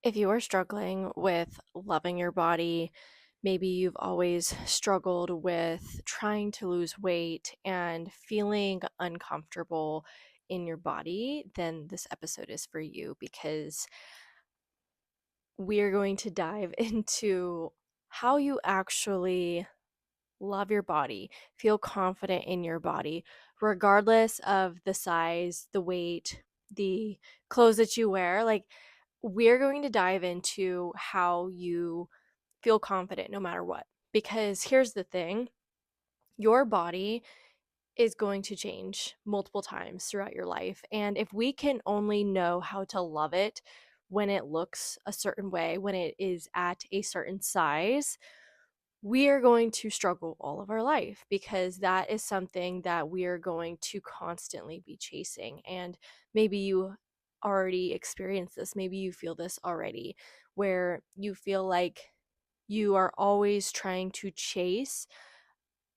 If you are struggling with loving your body, maybe you've always struggled with trying to lose weight and feeling uncomfortable in your body, then this episode is for you because we are going to dive into how you actually love your body, feel confident in your body, regardless of the size, the weight, the clothes that you wear. Like, we're going to dive into how you feel confident no matter what. Because here's the thing, your body is going to change multiple times throughout your life. And if we can only know how to love it when it looks a certain way, when it is at a certain size, we are going to struggle all of our life because that is something that we are going to constantly be chasing. And maybe you already experience this, maybe you feel this already, where you feel like you are always trying to chase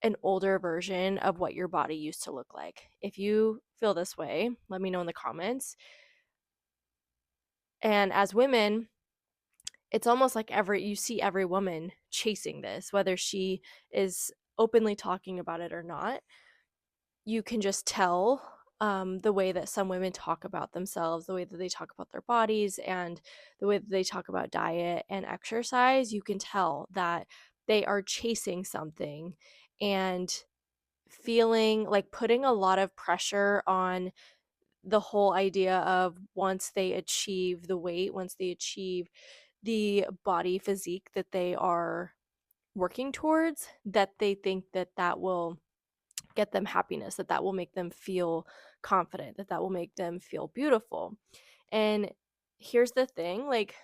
an older version of what your body used to look like. If you feel this way, let me know in the comments. And as women, it's almost like you see every woman chasing this, whether she is openly talking about it or not. You can just tell the way that some women talk about themselves, the way that they talk about their bodies, and the way that they talk about diet and exercise. You can tell that they are chasing something and feeling like putting a lot of pressure on the whole idea of once they achieve the weight, once they achieve the body physique that they are working towards, that they think that that will get them happiness, that that will make them feel confident, that that will make them feel beautiful. And here's the thing, like,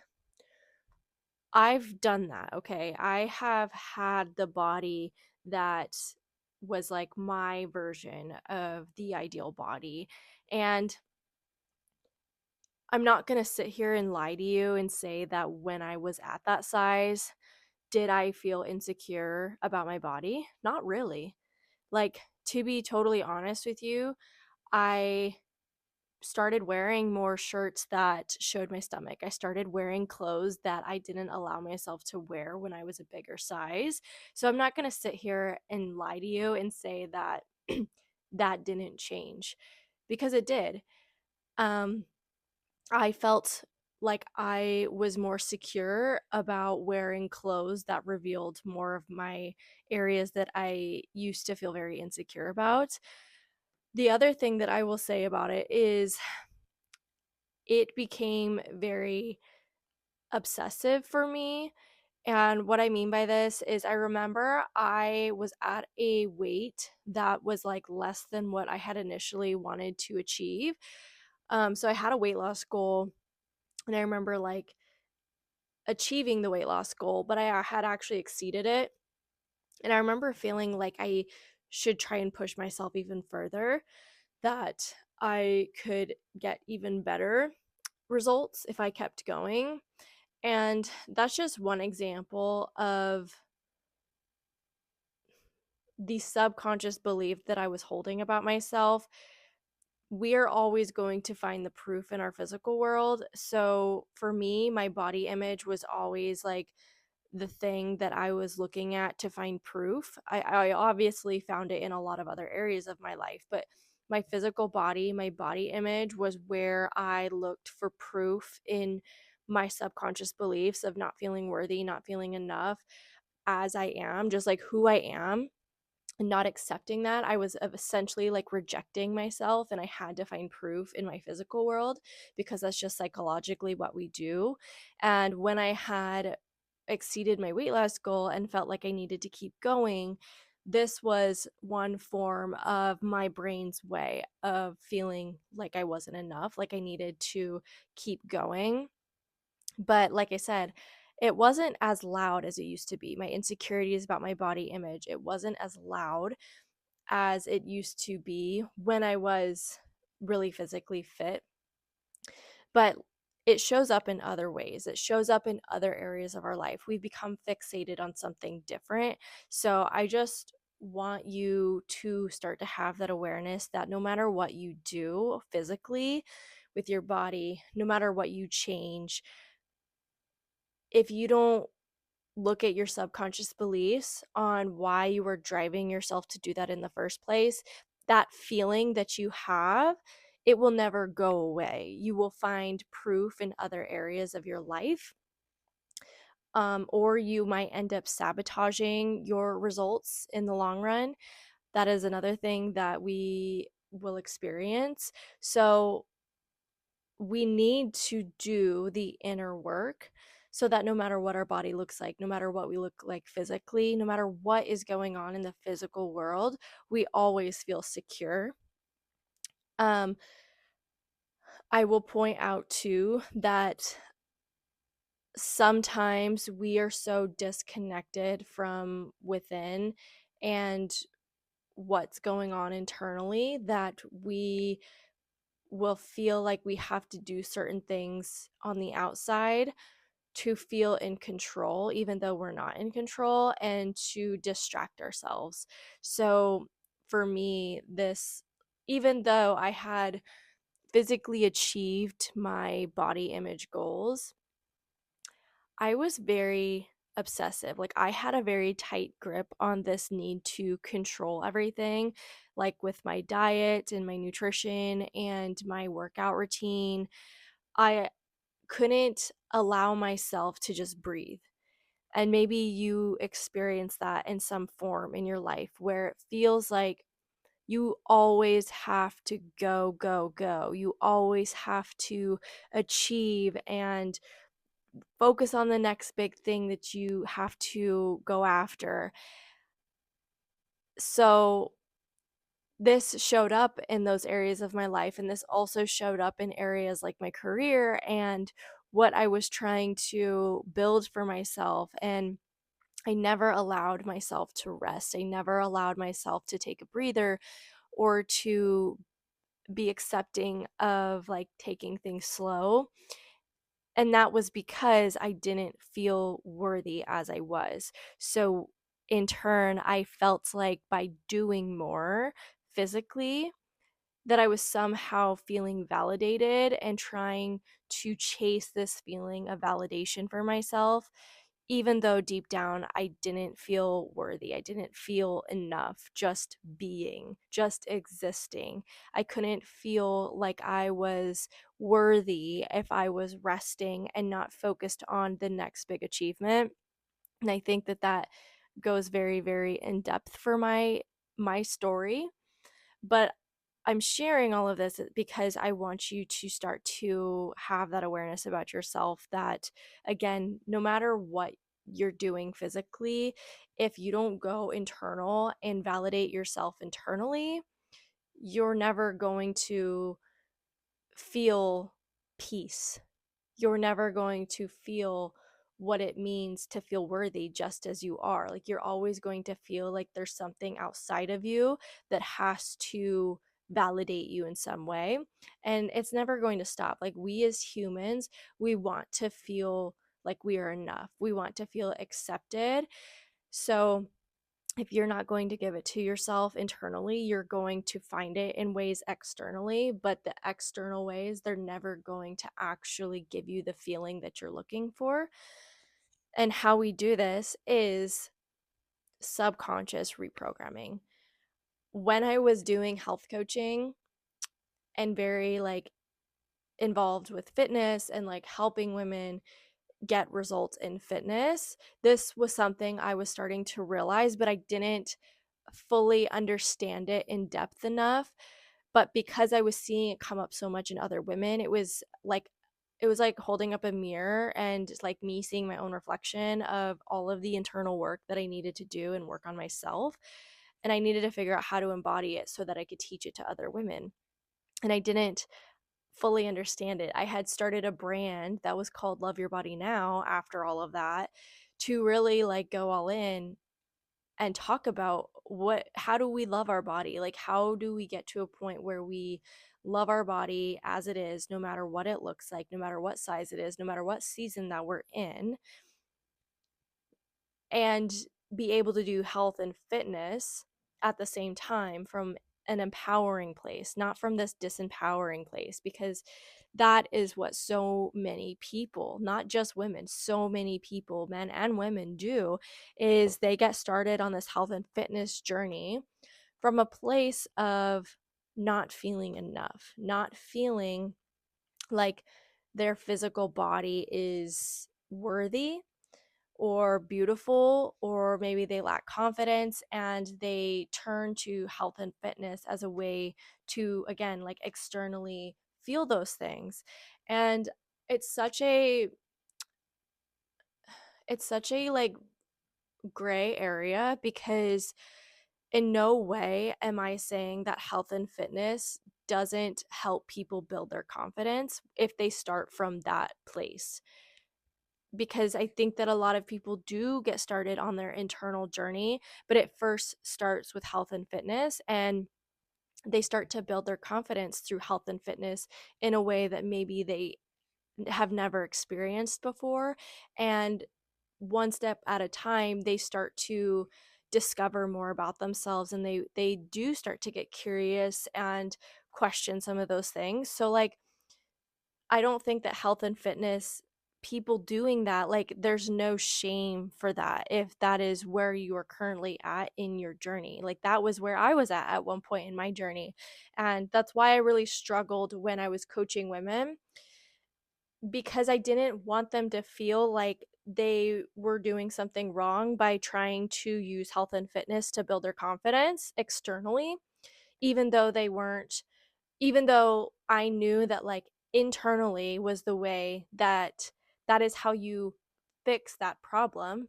I've done that, okay? I have had the body that was like my version of the ideal body. And I'm not going to sit here and lie to you and say that when I was at that size, did I feel insecure about my body? Not really. Like, to be totally honest with you, I started wearing more shirts that showed my stomach. I started wearing clothes that I didn't allow myself to wear when I was a bigger size. So I'm not going to sit here and lie to you and say that that didn't change, because it did. Um I felt like I was more secure about wearing clothes that revealed more of my areas that I used to feel very insecure about. The other thing that I will say about it is it became very obsessive for me. And what I mean by this is, I remember I was at a weight that was like less than what I had initially wanted to achieve. So I had a weight loss goal, and I remember like achieving the weight loss goal, but I had actually exceeded it. And I remember feeling like I should try and push myself even further, that I could get even better results if I kept going. And that's just one example of the subconscious belief that I was holding about myself. We are always going to find the proof in our physical world. So for me, my body image was always like the thing that I was looking at to find proof. I obviously found it in a lot of other areas of my life, but my physical body, my body image was where I looked for proof in my subconscious beliefs of not feeling worthy, not feeling enough as I am, just like who I am. And not accepting that, I was essentially like rejecting myself, and I had to find proof in my physical world because that's just psychologically what we do. And when I had exceeded my weight loss goal and felt like I needed to keep going, this was one form of my brain's way of feeling like I wasn't enough, like I needed to keep going. But like I said, it wasn't as loud as it used to be. My insecurities about my body image, it wasn't as loud as it used to be when I was really physically fit. But it shows up in other ways. It shows up in other areas of our life. We've become fixated on something different. So I just want you to start to have that awareness that no matter what you do physically with your body, no matter what you change, if you don't look at your subconscious beliefs on why you were driving yourself to do that in the first place, that feeling that you have, it will never go away. You will find proof in other areas of your life, or you might end up sabotaging your results in the long run. That is another thing that we will experience. So, we need to do the inner work so that no matter what our body looks like, no matter what we look like physically, no matter what is going on in the physical world, we always feel secure. Um, I will point out too that sometimes we are so disconnected from within and what's going on internally that we will feel like we have to do certain things on the outside to feel in control, even though we're not in control, and to distract ourselves. So for me, this, even though I had physically achieved my body image goals, I was very obsessive. Like, I had a very tight grip on this need to control everything, like with my diet and my nutrition and my workout routine. I couldn't allow myself to just breathe. And maybe you experience that in some form in your life where it feels like you always have to go, go, go. You always have to achieve and focus on the next big thing that you have to go after. So, this showed up in those areas of my life, and this also showed up in areas like my career and what I was trying to build for myself. And I never allowed myself to rest. I never allowed myself to take a breather or to be accepting of like taking things slow. And that was because I didn't feel worthy as I was. So, in turn, I felt like by doing more physically, that I was somehow feeling validated and trying to chase this feeling of validation for myself, even though deep down I didn't feel worthy. I didn't feel enough just being, just existing. I couldn't feel like I was worthy if I was resting and not focused on the next big achievement. And I think that that goes very, very in depth for my story, but I'm sharing all of this because I want you to start to have that awareness about yourself that, again, no matter what you're doing physically, if you don't go internal and validate yourself internally, you're never going to feel peace. You're never going to feel what it means to feel worthy just as you are. Like, you're always going to feel like there's something outside of you that has to validate you in some way. And it's never going to stop. Like, we as humans, we want to feel like we are enough, we want to feel accepted. So, if you're not going to give it to yourself internally, you're going to find it in ways externally, but the external ways, they're never going to actually give you the feeling that you're looking for. And how we do this is subconscious reprogramming. When I was doing health coaching and very like involved with fitness and like helping women get results in fitness, this was something I was starting to realize, but I didn't fully understand it in depth enough. But because I was seeing it come up so much in other women, it was like holding up a mirror and just like me seeing my own reflection of all of the internal work that I needed to do and work on myself. And I needed to figure out how to embody it so that I could teach it to other women. And I didn't fully understand it. I had started a brand that was called Love Your Body Now after all of that, to really like go all in and talk about how do we love our body? Like, how do we get to a point where we love our body as it is, no matter what it looks like, no matter what size it is, no matter what season that we're in, and be able to do health and fitness at the same time from an empowering place, not from this disempowering place, because that is what so many people, not just women, so many people, men and women, do, is they get started on this health and fitness journey from a place of not feeling enough, not feeling like their physical body is worthy or beautiful, or maybe they lack confidence and they turn to health and fitness as a way to, again, like externally feel those things. And it's such a it's such a like gray area, because in no way am I saying that health and fitness doesn't help people build their confidence if they start from that place. Because I think that a lot of people do get started on their internal journey, but it first starts with health and fitness, and they start to build their confidence through health and fitness in a way that maybe they have never experienced before. And one step at a time, they start to discover more about themselves, and they do start to get curious and question some of those things. So like, I don't think that health and fitness, people doing that, like, there's no shame for that if that is where you are currently at in your journey. Like, that was where I was at one point in my journey. And that's why I really struggled when I was coaching women, because I didn't want them to feel like they were doing something wrong by trying to use health and fitness to build their confidence externally, even though they weren't, even though I knew that like internally was the way that that is how you fix that problem.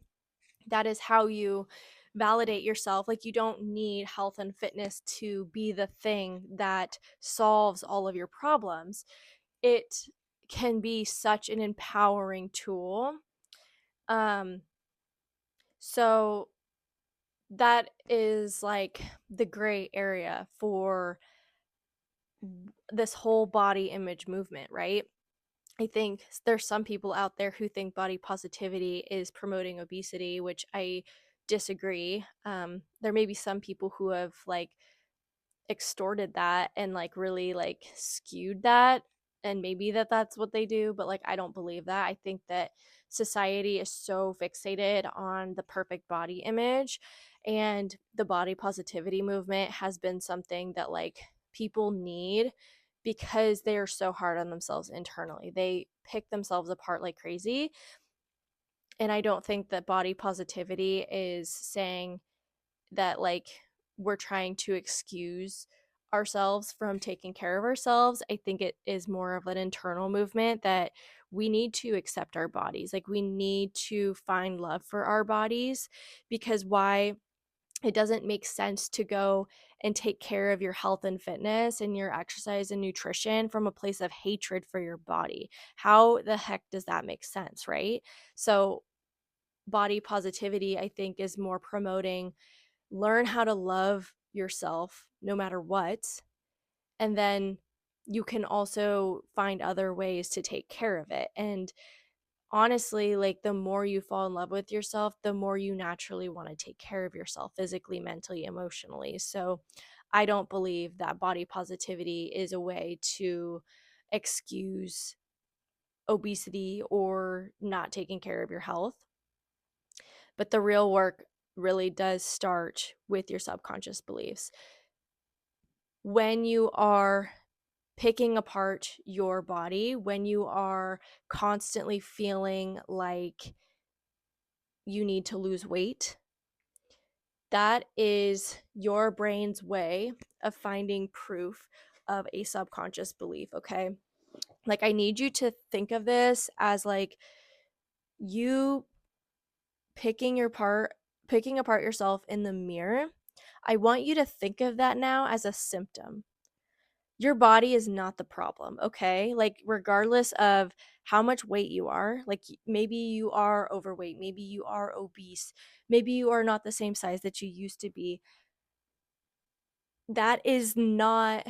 That is how you validate yourself. Like, you don't need health and fitness to be the thing that solves all of your problems. It can be such an empowering tool. Um so that is like the gray area for this whole body image movement, right? I think there's some people out there who think body positivity is promoting obesity, which I disagree. There may be some people who have like extorted that and like really like skewed that, and maybe that's what they do, but like I don't believe that. I think that society is so fixated on the perfect body image, and the body positivity movement has been something that like people need, because they are so hard on themselves internally. They pick themselves apart like crazy. And I don't think that body positivity is saying that like we're trying to excuse ourselves from taking care of ourselves. I think it is more of an internal movement that we need to accept our bodies. Like, we need to find love for our bodies, because why, it doesn't make sense to go and take care of your health and fitness and your exercise and nutrition from a place of hatred for your body. How the heck does that make sense, right? So body positivity, I think, is more promoting, learn how to love yourself no matter what. And then you can also find other ways to take care of it. And honestly, like, the more you fall in love with yourself, the more you naturally want to take care of yourself physically, mentally, emotionally. So I don't believe that body positivity is a way to excuse obesity or not taking care of your health. But the real work really does start with your subconscious beliefs. When you are picking apart your body, when you are constantly feeling like you need to lose weight, that is your brain's way of finding proof of a subconscious belief, okay? Like, I need you to think of this as like you picking your part picking apart yourself in the mirror. I want you to think of that now as a symptom. Your body is not the problem, okay? Like, regardless of how much weight you are, like maybe you are overweight, maybe you are obese, maybe you are not the same size that you used to be. That is not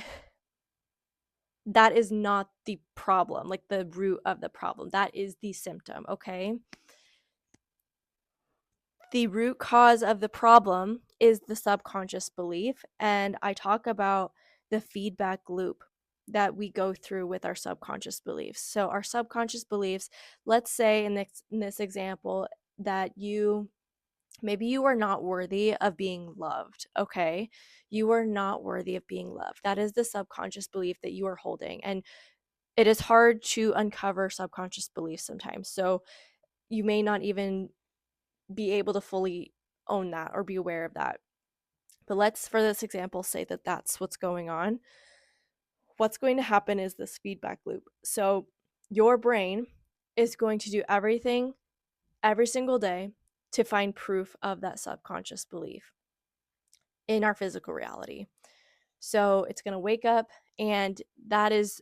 that is not the problem, like the root of the problem. That is the symptom, okay? The root cause of the problem is the subconscious belief, and I talk about the feedback loop that we go through with our subconscious beliefs. So our subconscious beliefs, let's say in this example that maybe you are not worthy of being loved, okay? You are not worthy of being loved. That is the subconscious belief that you are holding, and it is hard to uncover subconscious beliefs sometimes. So you may not even be able to fully own that or be aware of that. But let's, for this example, say that that's what's going on. What's going to happen is this feedback loop. So your brain is going to do everything every single day to find proof of that subconscious belief in our physical reality. So it's going to wake up, and that is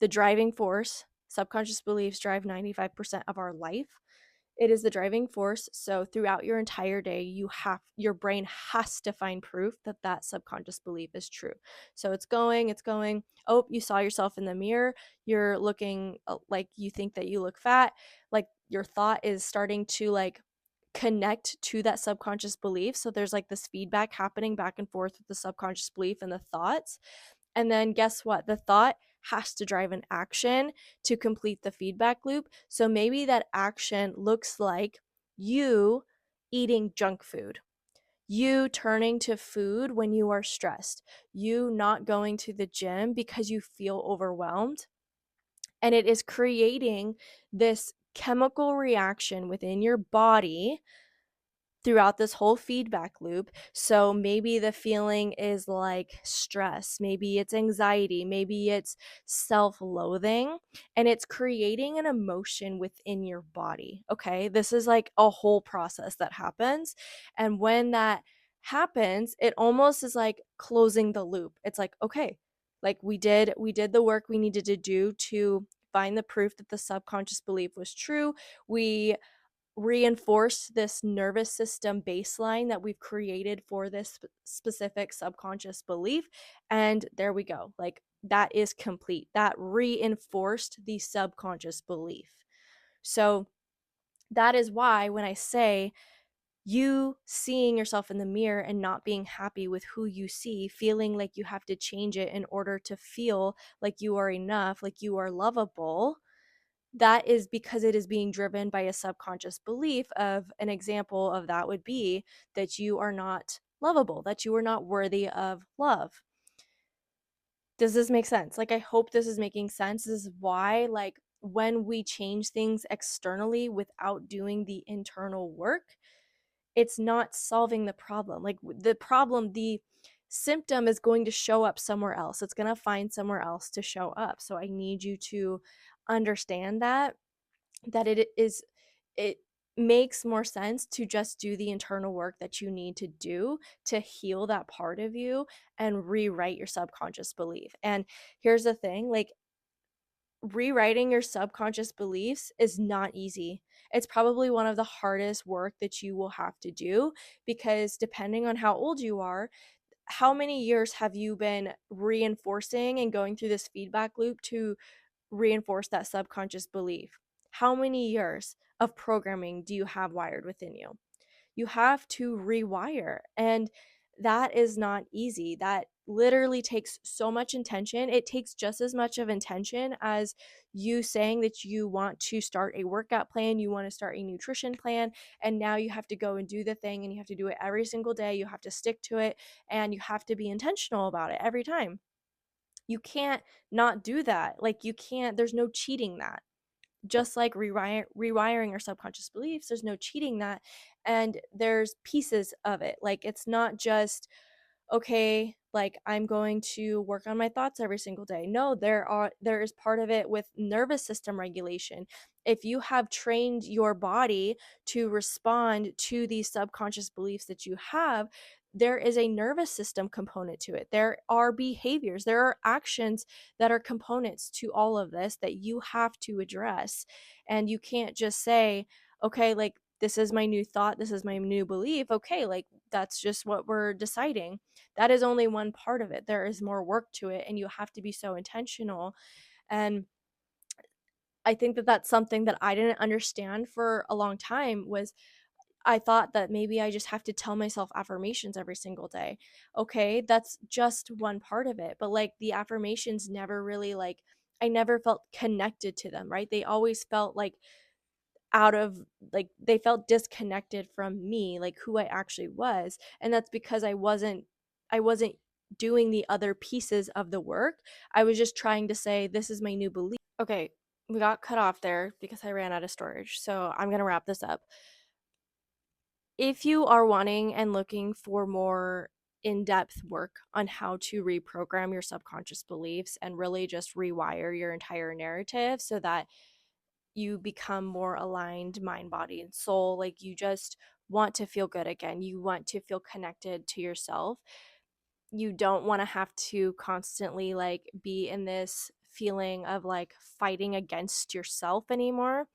the driving force. Subconscious beliefs drive 95% of our life. It is the driving force. So throughout your entire day, your brain has to find proof that that subconscious belief is true. So it's going. Oh, you saw yourself in the mirror. You're looking like you think that you look fat. Like your thought is starting to like connect to that subconscious belief. So there's like this feedback happening back and forth with the subconscious belief and the thoughts. And then guess what? The thought has to drive an action to complete the feedback loop. So maybe that action looks like you eating junk food, you turning to food when you are stressed, you not going to the gym because you feel overwhelmed. And it is creating this chemical reaction within your body throughout this whole feedback loop. So maybe the feeling is like stress, maybe it's anxiety, maybe it's self loathing, and it's creating an emotion within your body. Okay. This is like a whole process that happens. And when that happens, it almost is like closing the loop. It's like, okay, like we did the work we needed to do to find the proof that the subconscious belief was true. We reinforce this nervous system baseline that we've created for this specific subconscious belief. And there we go. Like that is complete. That reinforced the subconscious belief. So that is why when I say you seeing yourself in the mirror and not being happy with who you see, feeling like you have to change it in order to feel like you are enough, like you are lovable, that is because it is being driven by a subconscious belief. Of an example of that would be that you are not lovable, that you are not worthy of love. Does this make sense? Like, I hope this is making sense. This is why, like, when we change things externally without doing the internal work, it's not solving the problem. Like, the problem, the symptom is going to show up somewhere else. It's going to find somewhere else to show up. So I need you to understand that it makes more sense to just do the internal work that you need to do to heal that part of you and rewrite your subconscious belief. And here's the thing, like, rewriting your subconscious beliefs is not easy. It's probably one of the hardest work that you will have to do, because depending on how old you are, how many years have you been reinforcing and going through this feedback loop to reinforce that subconscious belief? How many years of programming do you have wired within you? You have to rewire, and that is not easy. That literally takes so much intention. It takes just as much of intention as you saying that you want to start a workout plan, you want to start a nutrition plan, and now you have to go and do the thing, and you have to do it every single day. You have to stick to it, and you have to be intentional about it every time. You can't not do that. Like, you can't, there's no cheating that. Just like rewiring our subconscious beliefs, there's no cheating that. And there's pieces of it. Like, it's not just, okay, like, I'm going to work on my thoughts every single day. No, there is part of it with nervous system regulation. If you have trained your body to respond to these subconscious beliefs that you have, there is a nervous system component to it. There are behaviors, there are actions that are components to all of this that you have to address. And you can't just say, okay, like, this is my new thought, this is my new belief. Okay, like, that's just what we're deciding. That is only one part of it. There is more work to it, and you have to be so intentional. And I think that that's something that I didn't understand for a long time. Was I thought that maybe I just have to tell myself affirmations every single day. Okay, that's just one part of it. But like the affirmations never really like I never felt connected to them, right? They always felt like out of like they felt disconnected from me, like who I actually was. And that's because I wasn't doing the other pieces of the work. I was just trying to say this is my new belief. Okay, we got cut off there because I ran out of storage. So I'm going to wrap this up. If you are wanting and looking for more in-depth work on how to reprogram your subconscious beliefs and really just rewire your entire narrative so that you become more aligned mind, body, and soul, like you just want to feel good again, you want to feel connected to yourself, you don't want to have to constantly like be in this feeling of like fighting against yourself anymore.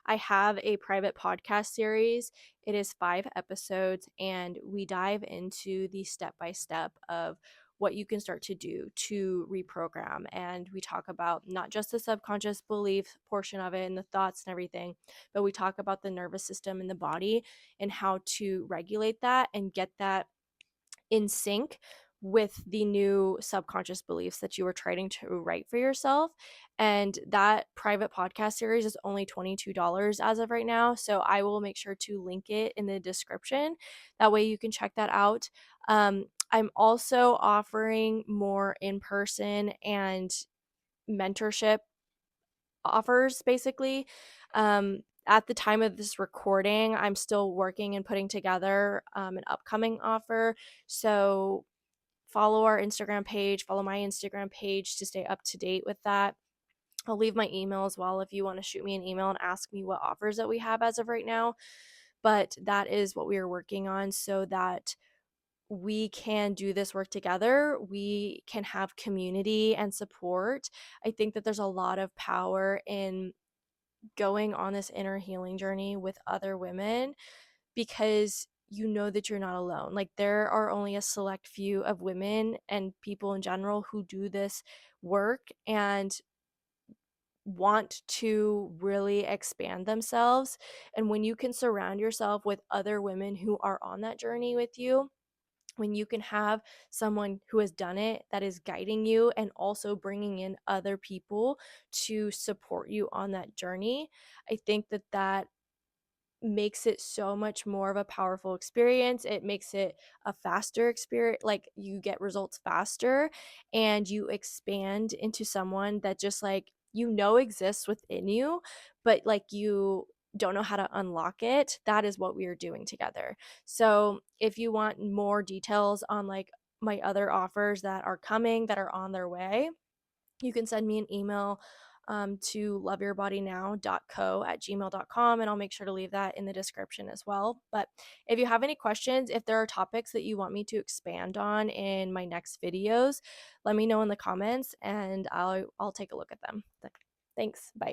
I have a private podcast series. It is 5 episodes, and we dive into the step by step of what you can start to do to reprogram. And we talk about not just the subconscious belief portion of it and the thoughts and everything, but we talk about the nervous system and the body and how to regulate that and get that in sync with the new subconscious beliefs that you are trying to write for yourself. And that private podcast series is only $22 as of right now. So I will make sure to link it in the description. That way you can check that out. I'm also offering more in person and mentorship offers basically. At the time of this recording, I'm still working and putting together an upcoming offer. So follow our Instagram page, follow my Instagram page to stay up to date with that. I'll leave my email as well if you want to shoot me an email and ask me what offers that we have as of right now. But that is what we are working on so that we can do this work together. We can have community and support. I think that there's a lot of power in going on this inner healing journey with other women because you know that you're not alone. Like there are only a select few of women and people in general who do this work and want to really expand themselves. And when you can surround yourself with other women who are on that journey with you, when you can have someone who has done it that is guiding you and also bringing in other people to support you on that journey, I think that that makes it so much more of a powerful experience. It makes it a faster experience, like you get results faster and you expand into someone that just like exists within you, but like you don't know how to unlock it. That is what we are doing together. So if you want more details on like my other offers that are coming, that are on their way, you can send me an email to loveyourbodynow.co@gmail.com, and I'll make sure to leave that in the description as well. But if you have any questions, if there are topics that you want me to expand on in my next videos, let me know in the comments and I'll take a look at them. Thanks. Bye.